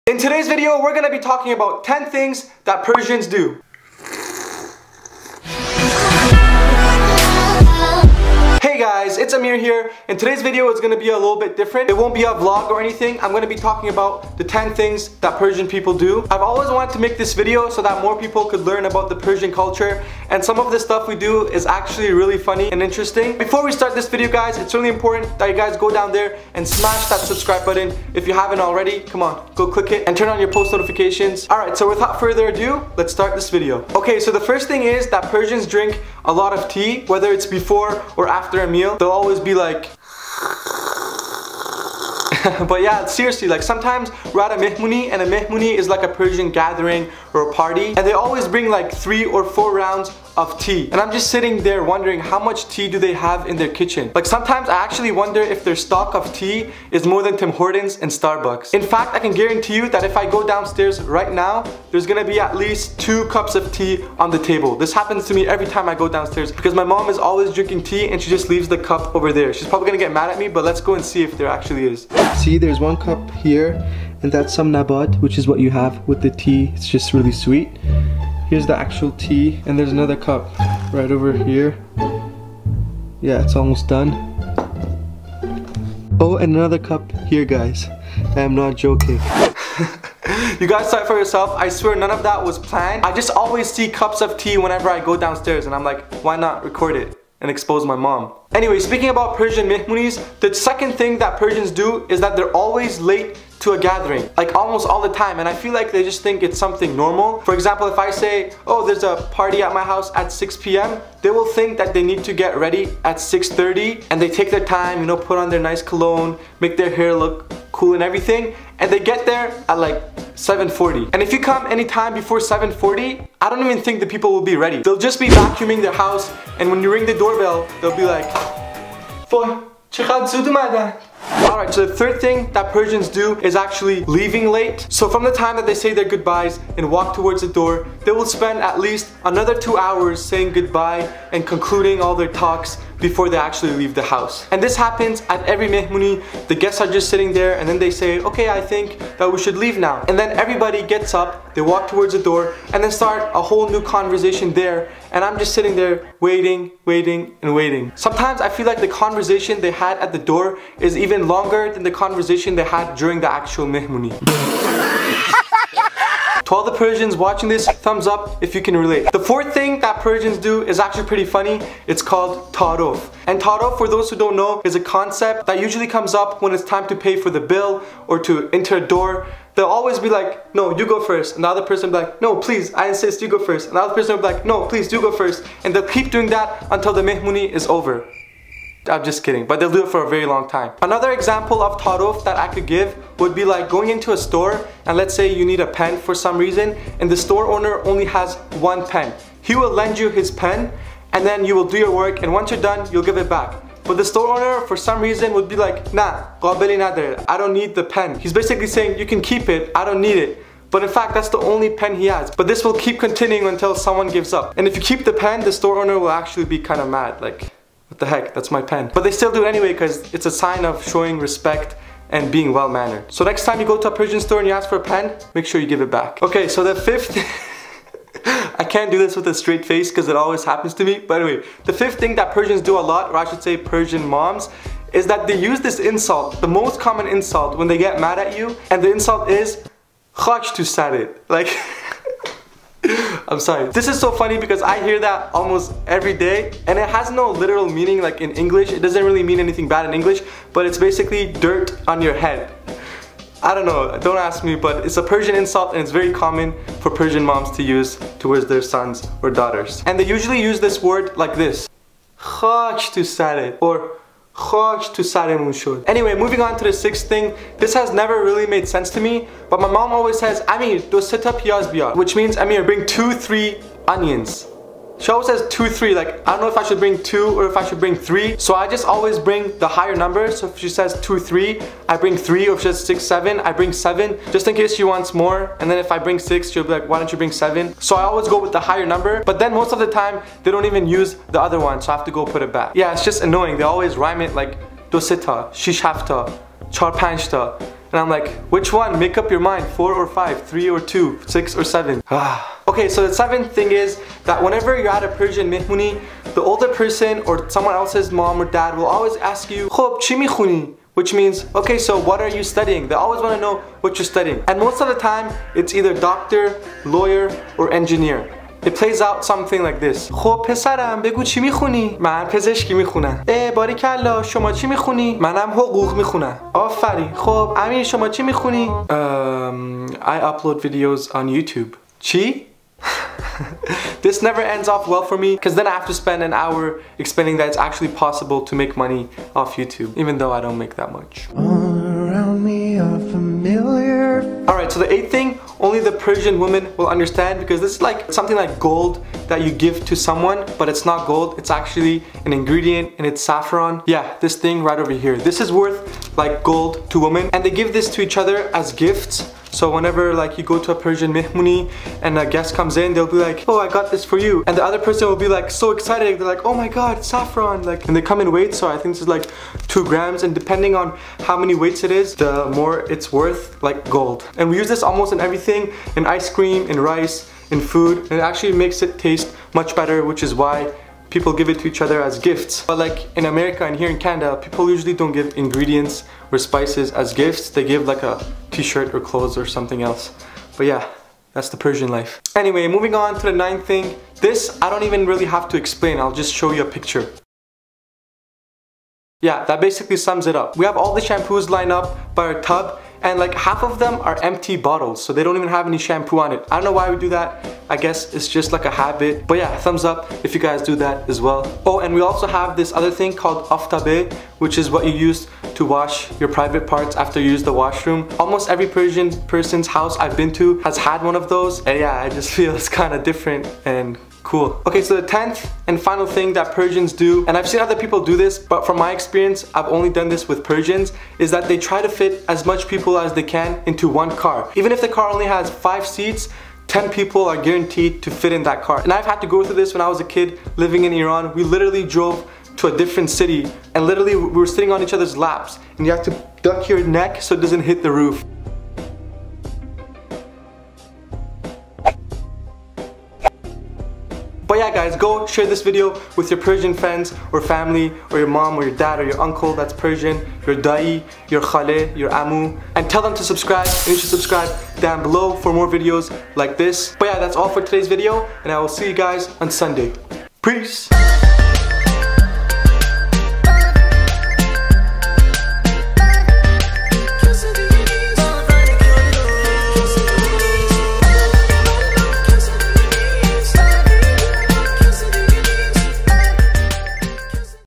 In today's video, we're gonna be talking about 10 things that Persians do. Hey guys, it's Amir here, and today's video is going to be a little bit different. It won't be a vlog or anything. I'm going to be talking about the 10 things that Persian people do. I've always wanted to make this video so that more people could learn about the Persian culture, and some of the stuff we do is actually really funny and interesting. Before we start this video guys, it's really important that you guys go down there and smash that subscribe button if you haven't already. Come on, go click it and turn on your post notifications. Alright, so without further ado, let's start this video. Okay, so the first thing is that Persians drink a lot of tea, whether it's before or after a meal. They'll always be like but yeah, seriously, like sometimes we're at a mehmuni, and a mehmuni is like a Persian gathering or a party, and they always bring like 3 or 4 rounds of tea, and I'm just sitting there wondering how much tea do they have in their kitchen. Like sometimes I actually wonder if their stock of tea is more than Tim Hortons and Starbucks. In fact, I can guarantee you that if I go downstairs right now, there's gonna be at least 2 cups of tea on the table. This happens to me every time I go downstairs because my mom is always drinking tea and she just leaves the cup over there. She's probably gonna get mad at me, but let's go and see if there actually is. See, there's 1 cup here, and that's some nabat, which is what you have with the tea. It's just really sweet. Here's the actual tea, and there's another cup right over here. Yeah, it's almost done. Oh, and another cup here, guys. I am not joking. You guys saw it for yourself. I swear none of that was planned. I just always see cups of tea whenever I go downstairs, and I'm like, why not record it and expose my mom? Anyway, speaking about Persian mehmunis, the second thing that Persians do is that they're always late to a gathering, like almost all the time, and I feel like they just think it's something normal. For example, if I say, oh, there's a party at my house at 6 p.m, they will think that they need to get ready at 6:30, and they take their time, you know, put on their nice cologne, make their hair look cool and everything, and they get there at like 7:40. And if you come anytime before 7:40, I don't even think the people will be ready. They'll just be vacuuming their house, and when you ring the doorbell, they'll be like, Alright, so the third thing that Persians do is actually leaving late. So from the time that they say their goodbyes and walk towards the door, they will spend at least another 2 hours saying goodbye and concluding all their talks before they actually leave the house. And this happens at every mehmuni. The guests are just sitting there, and then they say, okay, I think that we should leave now. And then everybody gets up, they walk towards the door, and then start a whole new conversation there. And I'm just sitting there waiting, and waiting. Sometimes I feel like the conversation they had at the door is even longer than the conversation they had during the actual mehmuni. To all the Persians watching this, thumbs up if you can relate. The fourth thing that Persians do is actually pretty funny. It's called tarof. And tarof, for those who don't know, is a concept that usually comes up when it's time to pay for the bill or to enter a door. They'll always be like, no, you go first. And the other person will be like, no, please, I insist, you go first. And the other person will be like, no, please, you go first. And they'll keep doing that until the mehmuni is over. I'm just kidding, but they'll do it for a very long time. Another example of tarof that I could give would be like going into a store, and let's say you need a pen for some reason, and the store owner only has 1 pen. He will lend you his pen, and then you will do your work, and once you're done, you'll give it back. But the store owner, for some reason, would be like, nah, I don't need the pen. He's basically saying, you can keep it, I don't need it. But in fact, that's the only pen he has. But this will keep continuing until someone gives up. And if you keep the pen, the store owner will actually be kind of mad, like, what the heck, that's my pen. But they still do it anyway because it's a sign of showing respect and being well-mannered. So next time you go to a Persian store and you ask for a pen, make sure you give it back. Okay, so the fifth I can't do this with a straight face because it always happens to me. But anyway, the fifth thing that Persians do a lot, or I should say Persian moms, is that they use this insult, the most common insult when they get mad at you, and the insult is khach tu sarit. Like I'm sorry. This is so funny because I hear that almost every day, and it has no literal meaning like in English. It doesn't really mean anything bad in English, but it's basically dirt on your head. I don't know, don't ask me, but it's a Persian insult, and it's very common for Persian moms to use towards their sons or daughters. And they usually use this word like this, khach tu sarit, or khach tu saremun shod. Anyway, moving on to the sixth thing. This has never really made sense to me, but my mom always says, Amir, do seta piyaz biyar, which means, Amir, bring 2-3 onions. She always says 2-3, like I don't know if I should bring 2 or if I should bring 3. So I just always bring the higher number. So if she says 2-3, I bring 3, or if she says 6-7, I bring 7, just in case she wants more. And then if I bring 6, she'll be like, why don't you bring 7? So I always go with the higher number, but then most of the time they don't even use the other one, so I have to go put it back. Yeah, it's just annoying. They always rhyme it like do sita, shish hafta, char panchta. And And I'm like, which one? Make up your mind. 4 or 5, 3 or 2, 6 or 7. Okay, so the 7th thing is that whenever you're at a Persian mehmuni, the older person or someone else's mom or dad will always ask you, "Khob chi mikhuni?" Which means, okay, so what are you studying? They always want to know what you're studying. And most of the time, it's either doctor, lawyer, or engineer. It plays out something like this. خب پسرم بگو چی میخونی؟ من پزشکی میخونم. باریکلا شما چی میخونی؟ منم حقوق میخونم. آفرین. خب امیر شما چی میخونی؟ I upload videos on YouTube. چی؟ This never ends off well for me because then I have to spend an hour explaining that it's actually possible to make money off YouTube, even though I don't make that much. All around me are familiar. Alright, so the 8th thing, only the Persian woman will understand, because this is like something like gold that you give to someone, but it's not gold, it's actually an ingredient and it's saffron. Yeah, this thing right over here. This is worth like gold to women, and they give this to each other as gifts. So whenever like you go to a Persian mehmuni and a guest comes in, they'll be like, "Oh, I got this for you." And the other person will be like so excited. They're like, "Oh my god, saffron." Like, and they come in weights, so I think this is like 2 grams, and depending on how many weights it is, the more it's worth, like gold. And we use this almost in everything, in ice cream, in rice, in food, and it actually makes it taste much better, which is why people give it to each other as gifts. But like in America and here in Canada, people usually don't give ingredients or spices as gifts. They give like a t-shirt or clothes or something else. But yeah, that's the Persian life. Anyway, moving on to the 9th thing. This I don't even really have to explain. I'll just show you a picture. Yeah, that basically sums it up. We have all the shampoos lined up by our tub, and like half of them are empty bottles, so they don't even have any shampoo on it. I don't know why we do that. I guess it's just like a habit. But yeah, thumbs up if you guys do that as well. Oh, and we also have this other thing called aftabe, which is what you use to wash your private parts after you use the washroom. Almost every Persian person's house I've been to has had one of those, and yeah, I just feel it's kind of different and cool. Okay, so the 10th and final thing that Persians do, and I've seen other people do this, but from my experience, I've only done this with Persians, is that they try to fit as much people as they can into one car. Even if the car only has 5 seats, 10 people are guaranteed to fit in that car. And I've had to go through this when I was a kid living in Iran. We literally drove to a different city, and literally we were sitting on each other's laps, and you have to duck your neck so it doesn't hit the roof. But yeah guys, go share this video with your Persian friends or family, or your mom or your dad or your uncle that's Persian, your da'i, your khale, your amu, and tell them to subscribe, and you should subscribe down below for more videos like this. But yeah, that's all for today's video, and I will see you guys on Sunday. Peace!